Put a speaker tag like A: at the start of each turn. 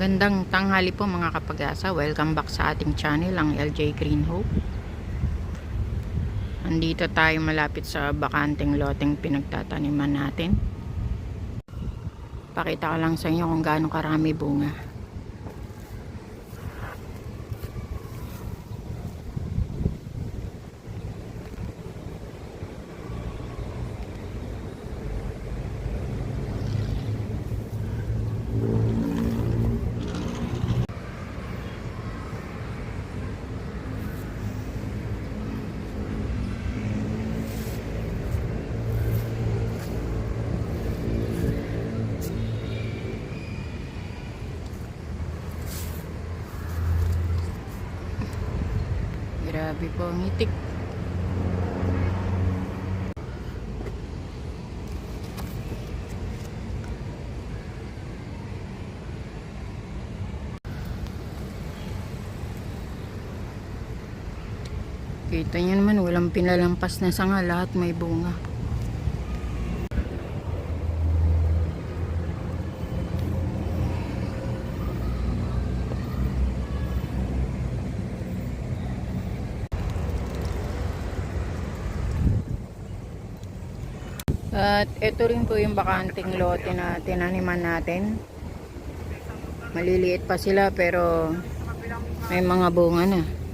A: Magandang tanghali po mga kapag-asa. Welcome back sa ating channel, ang LJ Green Hope. Andito tayo malapit sa bakanteng loteng pinagtataniman natin. Pakita ko lang sa inyo kung gaano karami bunga. Grabe po ang itik. Kita nyo naman, walang pinalampas na sanga, lahat may bunga. At ito rin po yung bakanting lote na tinaniman natin. Maliliit pa sila pero may mga bunga na.